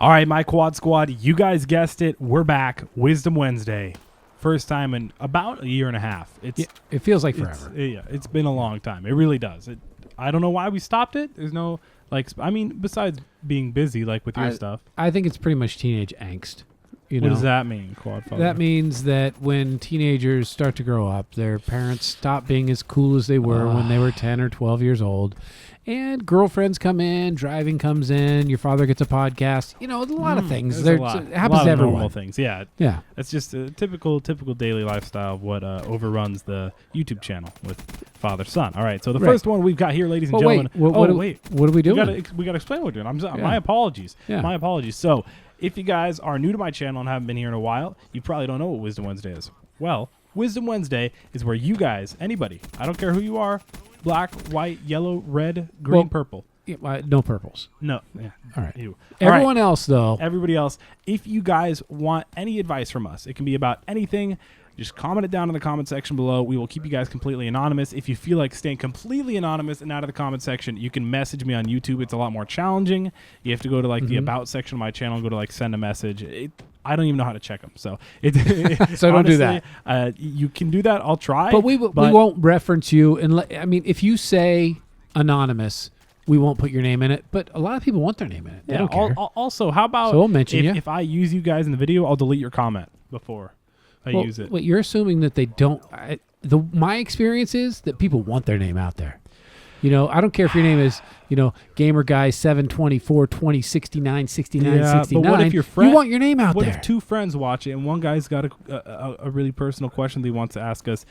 All right, my Quad Squad, you guys guessed it. We're back. Wisdom Wednesday. First time in about a year and a half. It feels like forever. It's been a long time. It really does. I don't know why we stopped it. There's no, besides being busy, like with your stuff. I think it's pretty much teenage angst. What does that mean, Quadfather? That means that when teenagers start to grow up, their parents stop being as cool as they were when they were 10 or 12 years old. And girlfriends come in, driving comes in, your father gets a podcast. You know, a lot of things. It happens to everyone. Normal things, yeah. Yeah. It's just a typical daily lifestyle of what overruns the YouTube channel with father-son. All right, so the first one we've got here, ladies and gentlemen. What are we doing? We got to explain what we're doing. My apologies. Yeah. My apologies. So if you guys are new to my channel and haven't been here in a while, you probably don't know what Wisdom Wednesday is. Well, Wisdom Wednesday is where you guys, anybody, I don't care who you are, black, white, yellow, red, green, purple. Yeah, no purples. No. Yeah. All right. Ew. Everyone else, though. Everybody else. If you guys want any advice from us, it can be about anything. Just comment it down in the comment section below. We will keep you guys completely anonymous. If you feel like staying completely anonymous and out of the comment section, you can message me on YouTube. It's a lot more challenging. You have to go to the About section of my channel and go to send a message. I don't even know how to check them. So so don't do that. You can do that. I'll try. But we won't reference you. If you say anonymous, we won't put your name in it. But a lot of people want their name in it. They don't care. Also, how about so we'll mention if I use you guys in the video, I'll delete your comment before I use it. Wait, you're assuming that they don't. My experience is that people want their name out there. You know, I don't care if your name is, Gamer Guy 724 20 69 69 69. But what if your friend, you want your name out there? What if two friends watch it and one guy's got a really personal question that he wants to ask us?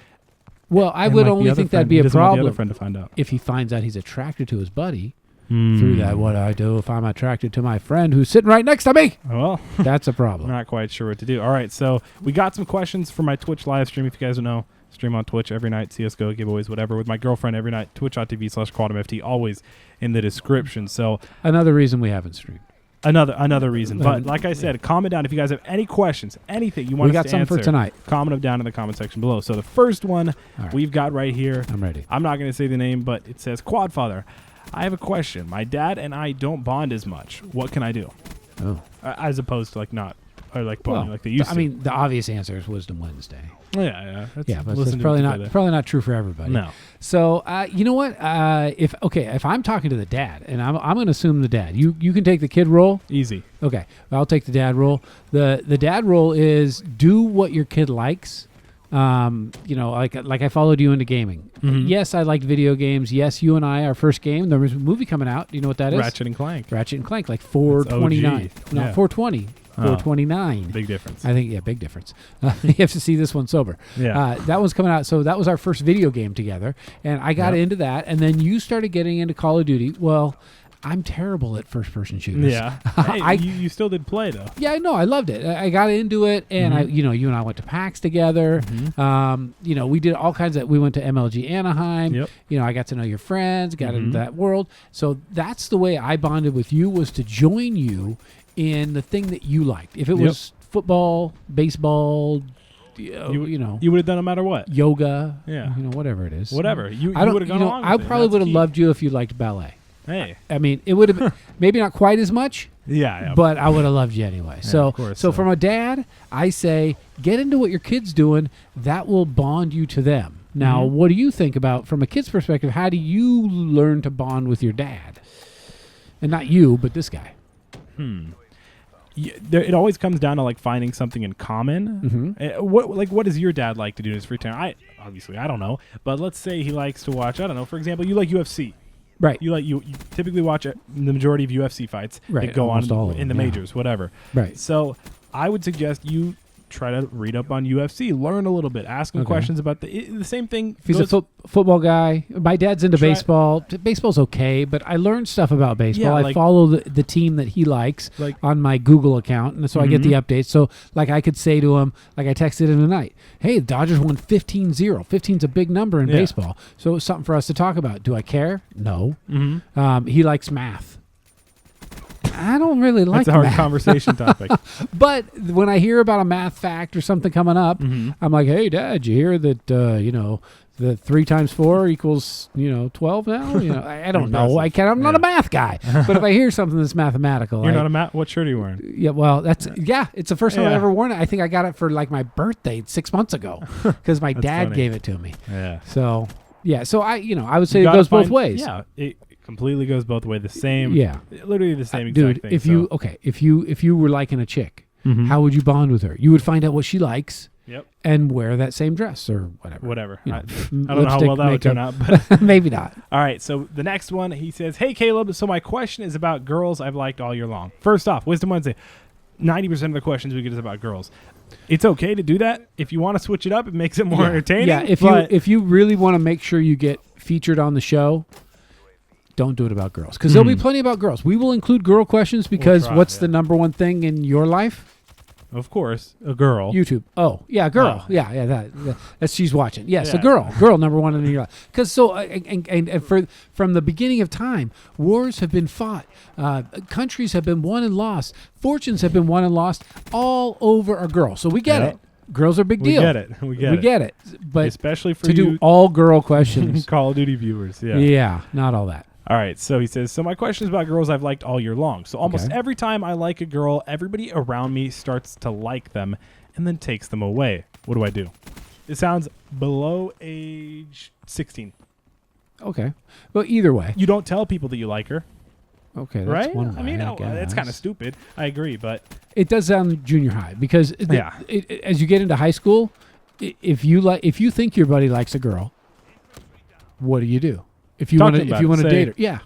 Well, I would only think that'd be a problem the other friend to find out. If he finds out he's attracted to his buddy through that. What do I do if I'm attracted to my friend who's sitting right next to me? Well, that's a problem. Not quite sure what to do. All right, so we got some questions for my Twitch live stream. If you guys don't know, stream on Twitch every night, CSGO, giveaways, whatever, with my girlfriend every night, twitch.tv/Quadmft, always in the description. So another reason we haven't streamed. Another reason. But like I said, comment down if you guys have any questions, anything you want us to answer. We got some for tonight. Comment them down in the comment section below. So the first one we've got right here. I'm ready. I'm not going to say the name, but it says, Quadfather, I have a question. My dad and I don't bond as much. What can I do? Oh. As opposed to bonding like they used to. I mean, the obvious answer is Wisdom Wednesday. Yeah. But that's probably not true for everybody. No. So you know what? If I'm talking to the dad, and I'm going to assume the dad, you can take the kid role. Easy. Okay, I'll take the dad role. The dad role is do what your kid likes. Like I followed you into gaming. Mm-hmm. Yes, I liked video games. Yes, you and I, our first game, there was a movie coming out. Do you know what that is? Ratchet and Clank, like 429. Not 420. 429. Big difference. I think, big difference. You have to see this one sober. Yeah. That one's coming out. So that was our first video game together. And I got into that. And then you started getting into Call of Duty. Well, I'm terrible at first-person shooters. Yeah. Hey, you still did play, though. Yeah, no, I loved it. I got into it, and you and I went to PAX together. Mm-hmm. We did all kinds of. We went to MLG Anaheim. Yep. I got to know your friends, got into that world. So that's the way I bonded with you, was to join you in the thing that you liked. If it was football, baseball, you would have done no matter what. Yoga, yeah, whatever it is. Whatever. You would have gone along with I probably would have loved you if you liked ballet. Hey. I mean, it would have been maybe not quite as much. Yeah. But I would have loved you anyway. Yeah, of course, so from a dad, I say get into what your kid's doing. That will bond you to them. Now, what do you think about, from a kid's perspective, how do you learn to bond with your dad? And not you, but this guy. It always comes down to finding something in common. What does your dad like to do in his free time? I don't know, but let's say he likes to watch. I don't know. For example, you like UFC. Right. You typically watch the majority of UFC fights that go on in the majors, whatever. Right. So I would suggest you try to read up on UFC, learn a little bit, ask him questions about the same thing. If he's a football guy, my dad's into baseball. Baseball's okay, but I learned stuff about baseball. I follow the team that he likes on my Google account, and so I get the updates. So I could say to him, I texted him tonight, hey, the Dodgers won 15-0. 15's a big number in baseball. So it's something for us to talk about. Do I care? No. He likes math. I don't really like That's a hard math. conversation topic. But when I hear about a math fact or something coming up, I'm like, hey, Dad, you hear that, The 3 times 4 equals 12 now. I don't know. I'm not a math guy. But if I hear something that's mathematical, you're not a math. What shirt are you wearing? Yeah, well, it's the first time I've ever worn it. I think I got it for like my birthday 6 months ago because my dad funny. gave it to me. Yeah. So I would say it goes both ways. Yeah, it completely goes both ways. The same. Yeah. Literally the same exact dude, thing. If you were liking a chick, how would you bond with her? You would find out what she likes. Yep. And wear that same dress or whatever. I don't know how well that would turn out, but maybe not. All right. So the next one, he says, "Hey Caleb, so my question is about girls I've liked all year long. First off, Wisdom Wednesday, 90% of the questions we get is about girls. It's okay to do that if you want to switch it up. It makes it more entertaining. Yeah. If you really want to make sure you get featured on the show, don't do it about girls because there'll be plenty about girls. We will include girl questions because what's the number one thing in your life? Of course, a girl. YouTube. Oh, yeah, girl. Oh. Yeah, that's she's watching. Yes, a girl. Girl number one in your life. Because from the beginning of time, wars have been fought. Countries have been won and lost. Fortunes have been won and lost all over a girl. So we get it. Girls are a big deal. We get it. But especially for do all girl questions. Call of Duty viewers. Yeah. Yeah, not all that. All right, so he says, so my question is about girls I've liked all year long. So almost every time I like a girl, everybody around me starts to like them and then takes them away. What do I do? It sounds below age 16. Okay. Well, either way. You don't tell people that you like her. Okay, that's right? one way, I mean, it's kind of stupid. I agree, but... It does sound junior high because as you get into high school, if you think your buddy likes a girl, what do? If you want to date her, yeah.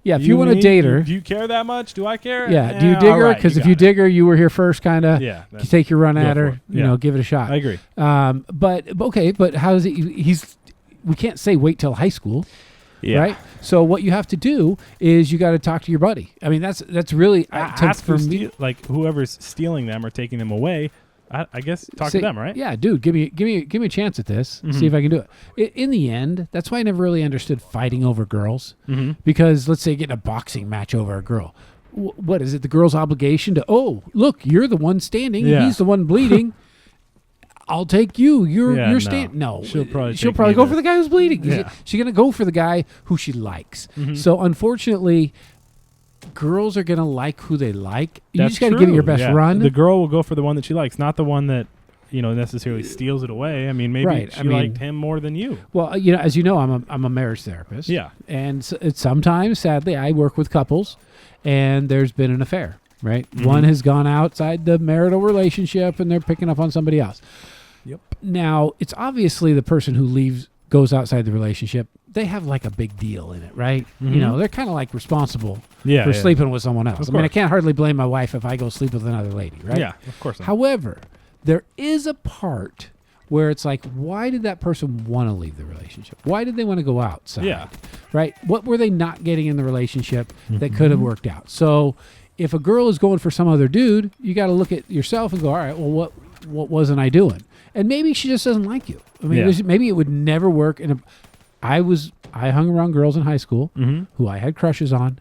If you want to date her, do you care that much? Do I care? Yeah. Do you dig her? Because if you dig her, you were here first, kind of. Yeah. You take your run at her. Give it a shot. I agree. But how is it? We can't say wait till high school. Yeah. Right. So what you have to do is you got to talk to your buddy. I mean, that's really ask for me. Like whoever's stealing them or taking them away. I guess talk to them, right? Yeah, dude, give me a chance at this. See if I can do it. In the end, that's why I never really understood fighting over girls. Because let's say getting a boxing match over a girl. What is it? The girl's obligation to look, you're the one standing. Yeah. He's the one bleeding. I'll take you. You're standing. No, she'll probably go for the guy who's bleeding. Yeah. She's gonna go for the guy who she likes. So unfortunately, girls are gonna like who they like. You just gotta give it your best run. The girl will go for the one that she likes, not the one that necessarily steals it away. I mean, maybe she liked him more than you. Well, as you know, I'm a marriage therapist. Yeah, and sometimes, sadly, I work with couples, and there's been an affair. Right, one has gone outside the marital relationship, and they're picking up on somebody else. Yep. Now it's obviously the person who goes outside the relationship. They have like a big deal in it, right? They're kind of like responsible for sleeping with someone else. I mean, I can't hardly blame my wife if I go sleep with another lady, right? Yeah, of course not. However, there is a part where it's like, why did that person want to leave the relationship? Why did they want to go outside? Yeah. Right? What were they not getting in the relationship that could have worked out? So if a girl is going for some other dude, you got to look at yourself and go, all right, well, what wasn't I doing? And maybe she just doesn't like you. I mean, maybe it would never work. I hung around girls in high school who I had crushes on.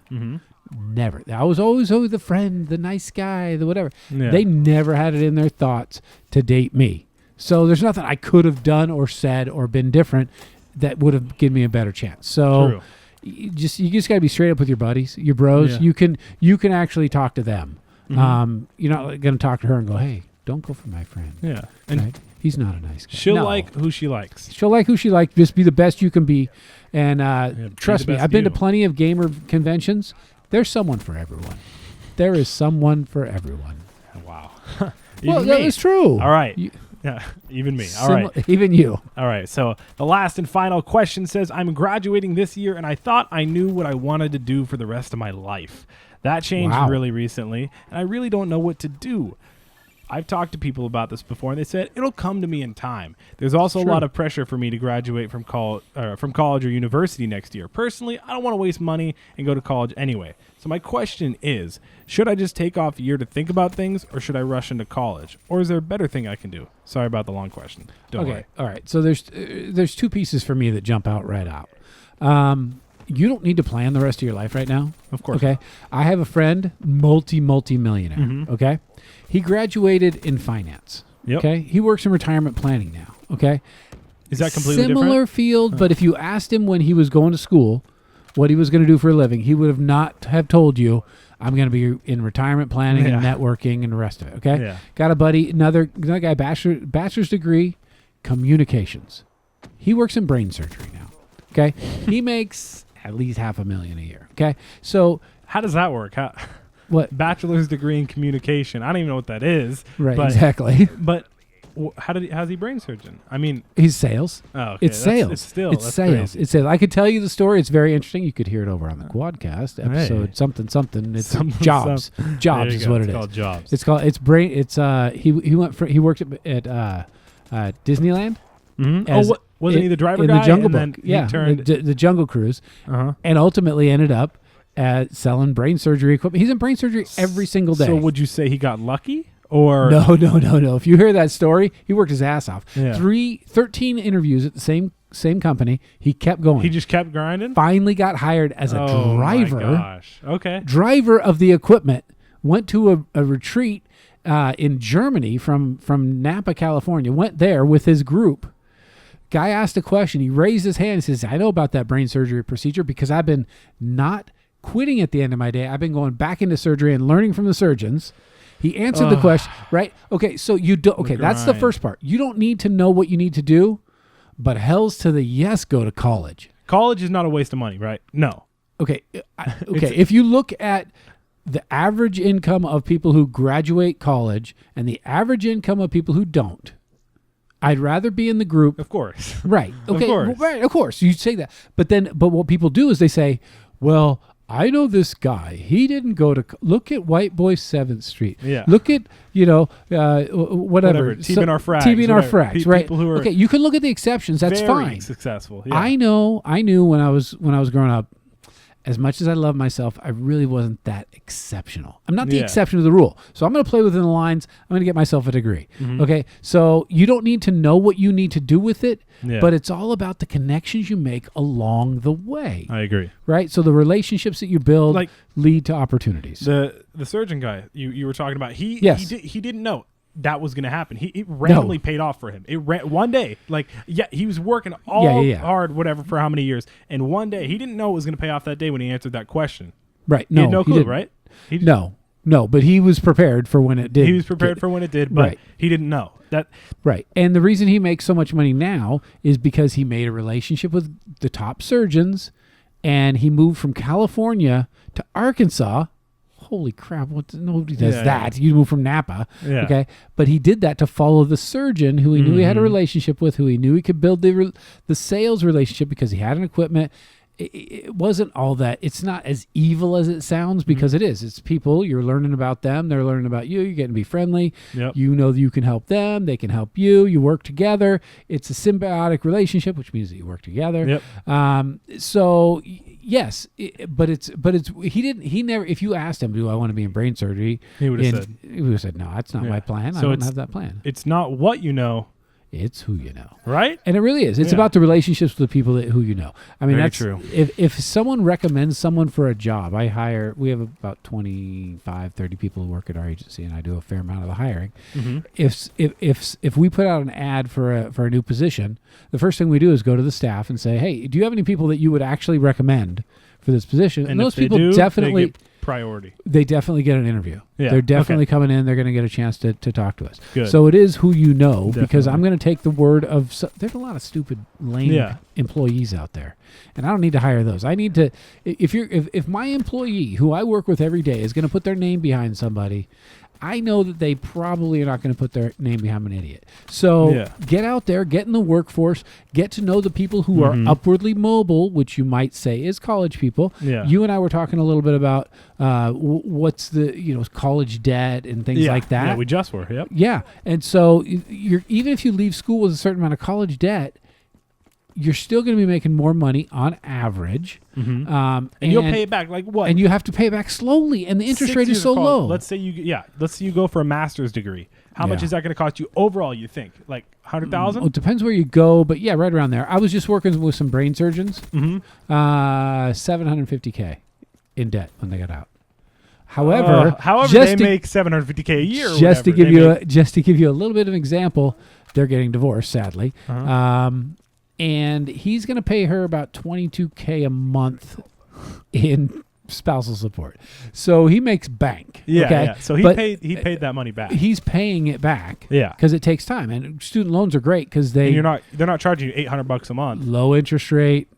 Never. I was always the friend, the nice guy, the whatever. Yeah. They never had it in their thoughts to date me. So there's nothing I could have done or said or been different that would have given me a better chance. So you just got to be straight up with your buddies, your bros. Yeah. You can actually talk to them. You're not going to talk to her and go, hey, don't go for my friend. Yeah. And he's not a nice guy. She'll like who she likes. She'll like who she likes. Just be the best you can be. And trust me, I've been to plenty of gamer conventions. There's someone for everyone. There is someone for everyone. Wow. Well, that is true. All right. Yeah, even me. All right. Even you. All right. So the last and final question says, I'm graduating this year, and I thought I knew what I wanted to do for the rest of my life. That changed really recently, and I really don't know what to do. I've talked to people about this before, and they said it'll come to me in time. There's also a lot of pressure for me to graduate from college or university next year. Personally, I don't want to waste money and go to college anyway. So my question is, should I just take off a year to think about things, or should I rush into college? Or is there a better thing I can do? Sorry about the long question. Don't worry. All right. So there's two pieces for me that jump out right out. You don't need to plan the rest of your life right now. Of course. Okay. I have a friend, multi-millionaire. Okay. He graduated in finance. Yep. Okay. He works in retirement planning now. Okay. Is that completely similar different? field, but if you asked him when he was going to school what he was going to do for a living, he would have not have told you, I'm going to be in retirement planning and networking and the rest of it. Okay. Yeah. Got a buddy, another guy, bachelor's degree, communications. He works in brain surgery now. Okay. He makes at least $500,000 a year. Okay. So how does that work? What? Bachelor's degree in communication. I don't even know what that is. Right. Exactly. But how's he brain surgeon? I mean, he's sales. Oh, okay. It's sales. It's sales. Crazy. It's sales. I could tell you the story. It's very interesting. You could hear it over on the Quadcast episode. Something. It's jobs. Jobs is what it is. It's called jobs. It's brain. It's he worked at Disneyland. Mm-hmm. Wasn't he the driver in guy? the Jungle Book? Yeah, the Jungle Cruise, and ultimately ended up selling brain surgery equipment. He's in brain surgery every single day. So would you say he got lucky? Or No. If you hear that story, he worked his ass off. Yeah. 13 interviews at the same company. He kept going. He just kept grinding? Finally got hired as a driver. Oh, my gosh. Okay. Driver of the equipment. Went to a retreat in Germany from Napa, California. Went there with his group. Guy asked a question. He raised his hand and says, I know about that brain surgery procedure because I've been not quitting at the end of my day. I've been going back into surgery and learning from the surgeons. He answered the question, right? Okay, so you do. Okay, that's the first part. You don't need to know what you need to do, but hell's to the yes, go to college. College is not a waste of money, right? No. Okay, if you look at the average income of people who graduate college and the average income of people who don't, I'd rather be in the group. Of course. Right. Okay. Of course. Right. Of course. You say that, but what people do is they say, well, I know this guy. He didn't go to look at White Boy 7th Street. Yeah. Look at whatever. TV and our frags. TV and our frags. Right. People who are okay. You can look at the exceptions. That's very fine. Successful. Yeah. I knew when I was growing up. As much as I love myself, I really wasn't that exceptional. I'm not the exception to the rule. So I'm going to play within the lines. I'm going to get myself a degree. Mm-hmm. Okay. So you don't need to know what you need to do with it, but it's all about the connections you make along the way. I agree. Right. So the relationships that you build lead to opportunities. The surgeon guy you were talking about, he didn't know that was going to happen. It randomly paid off for him. It one day, he was working hard, whatever, for how many years, and one day he didn't know it was going to pay off that day when he answered that question. Right? No, he had no clue, right? No, but he was prepared for when it did. He was prepared for when it did, but he didn't know that. Right, and the reason he makes so much money now is because he made a relationship with the top surgeons, and he moved from California to Arkansas. Holy crap! Nobody does that. You move from Napa, okay? But he did that to follow the surgeon who he knew he had a relationship with, who he knew he could build the sales relationship because he had an equipment. It wasn't all that. It's not as evil as it sounds because it is. It's people. You're learning about them. They're learning about you. You're getting to be friendly. Yep. You know that you can help them. They can help you. You work together. It's a symbiotic relationship, which means that you work together. Yep. So yes, he never. If you asked him, do I want to be in brain surgery? He would have said, no, that's not my plan. I don't have that plan. It's not what you know. It's who you know. Right? And it really is. It's about the relationships with the people who you know. I mean, Very that's true. If someone recommends someone for a job, we have about 25, 30 people who work at our agency, and I do a fair amount of the hiring. Mm-hmm. If we put out an ad for a new position, the first thing we do is go to the staff and say, hey, do you have any people that you would actually recommend for this position? And those people definitely... They get priority. They definitely get an interview. Yeah. They're definitely coming in. They're going to get a chance to talk to us. Good. So it is who you know, because I'm going to take the word of... there's a lot of stupid, lame employees out there, and I don't need to hire those. I need to... If my employee, who I work with every day, is going to put their name behind somebody, I know that they probably are not going to put their name behind an idiot. So get out there, get in the workforce, get to know the people who are upwardly mobile, which you might say is college people. Yeah. You and I were talking a little bit about what's the college debt and things like that. Yeah, we just were. Yep. Yeah, and so even if you leave school with a certain amount of college debt, you're still going to be making more money on average. Mm-hmm. And you'll pay it back like what? And you have to pay it back slowly, and the interest rate is so low. Let's say you go for a master's degree. How much is that going to cost you overall, you think? Like 100,000? It depends where you go, but right around there. I was just working with some brain surgeons. $750K in debt when they got out. However, they make $750K a year. Just to give you a little bit of an example, they're getting divorced, sadly, and he's going to pay her about $22K a month in spousal support. So he makes bank. Yeah. Okay? Yeah. So he paid that money back. He's paying it back. Yeah. Because it takes time, and student loans are great because they're not charging you $800 a month. Low interest rate.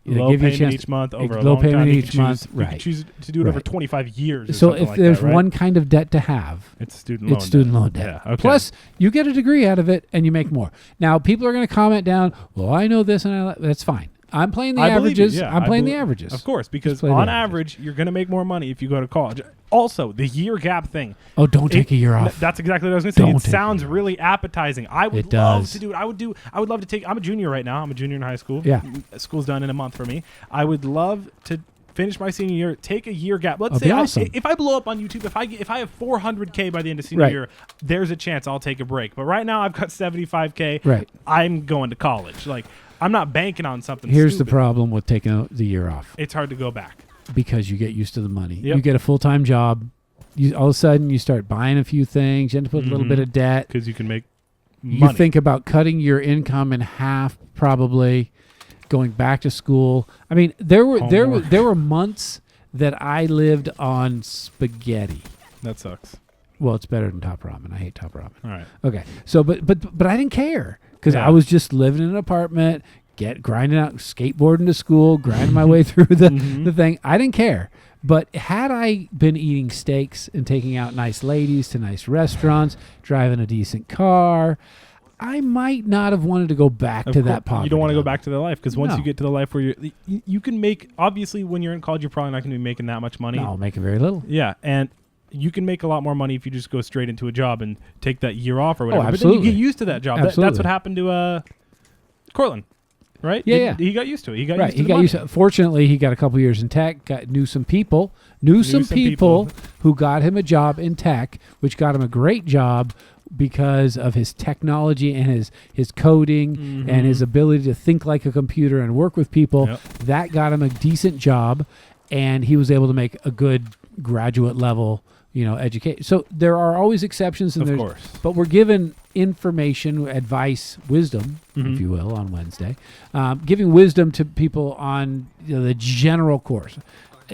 Low payment each month over a long time. You can choose to do it over 25 years. So if there's one kind of debt to have, it's student loan debt. Yeah, okay. Plus, you get a degree out of it and you make more. Now, people are going to comment down, well, I know this and that's fine. I'm playing the averages. I'm playing the averages. Of course, because on average, you're going to make more money if you go to college. Also, the year gap thing. Oh, don't take a year off. That's exactly what I was going to say. It sounds really appetizing. I would love to do it. I would love to take. I'm a junior right now. I'm a junior in high school. Yeah. School's done in a month for me. I would love to finish my senior year, take a year gap. Let's say if I blow up on YouTube, if I have 400K by the end of senior year, there's a chance I'll take a break. But right now I've got 75K. Right. I'm going to college. Like, I'm not banking on something. Here's the problem with taking the year off. It's hard to go back. Because you get used to the money. Yep. You get a full-time job. All of a sudden, you start buying a few things. You end up with a little bit of debt. Because you can make money. You think about cutting your income in half, probably, going back to school. I mean, there were months that I lived on spaghetti. That sucks. Well, it's better than Top Ramen. I hate Top Ramen. All right. Okay. So, but I didn't care because I was just living in an apartment, grinding out, skateboarding to school, grinding my way through the thing. I didn't care. But had I been eating steaks and taking out nice ladies to nice restaurants, driving a decent car, I might not have wanted to go back to that poverty. You don't want to go back to the life because once you get to the life where you can make, obviously when you're in college, you're probably not going to be making that much money. No, making very little. Yeah, and you can make a lot more money if you just go straight into a job and take that year off or whatever. Oh, absolutely. But then you get used to that job. That's what happened to Cortland. Right? Yeah, he got used to it. He got used to it. Fortunately, he got a couple years in tech, knew some people who got him a job in tech, which got him a great job because of his technology and his coding and his ability to think like a computer and work with people. Yep. That got him a decent job, and he was able to make a good graduate level education. So there are always exceptions, of course. But we're given information, advice, wisdom, if you will, on Wednesday. Giving wisdom to people on the general course.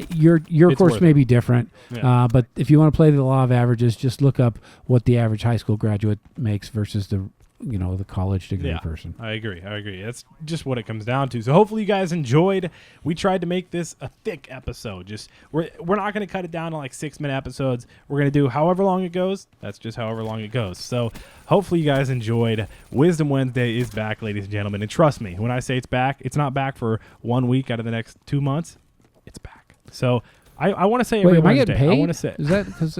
Your course may be different, but if you want to play the law of averages, just look up what the average high school graduate makes versus the college degree person. I agree. That's just what it comes down to. So hopefully you guys enjoyed. We tried to make this a thick episode. We're not going to cut it down to like 6-minute episodes. We're going to do however long it goes. That's just however long it goes. So hopefully you guys enjoyed. Wisdom Wednesday is back, ladies and gentlemen. And trust me, when I say it's back, it's not back for 1 week out of the next 2 months. It's back. So I want to say every Wednesday. Am I getting paid? I want to say. Is that because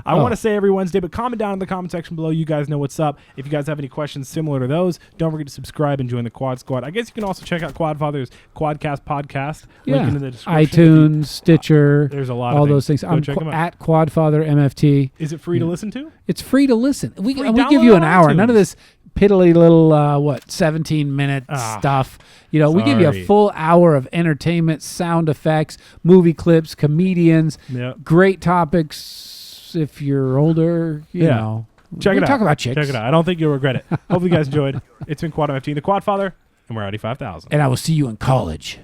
I want to say every Wednesday, but comment down in the comment section below. You guys know what's up. If you guys have any questions similar to those, don't forget to subscribe and join the Quad Squad. I guess you can also check out Quadfather's Quadcast podcast. Link in the description. iTunes, Stitcher. There's a lot of things. those things. I'm at Quadfather MFT. Is it free to listen to? It's free to listen. We give you an hour. None of this piddly little 17-minute stuff. We give you a full hour of entertainment, sound effects, movie clips, comedians, great topics. If you're older, you know, check it out. Talk about chicks. Check it out. I don't think you'll regret it. Hopefully you guys enjoyed. It's been Quadmft, the Quadfather, and we're Audi 5000. And I will see you in college.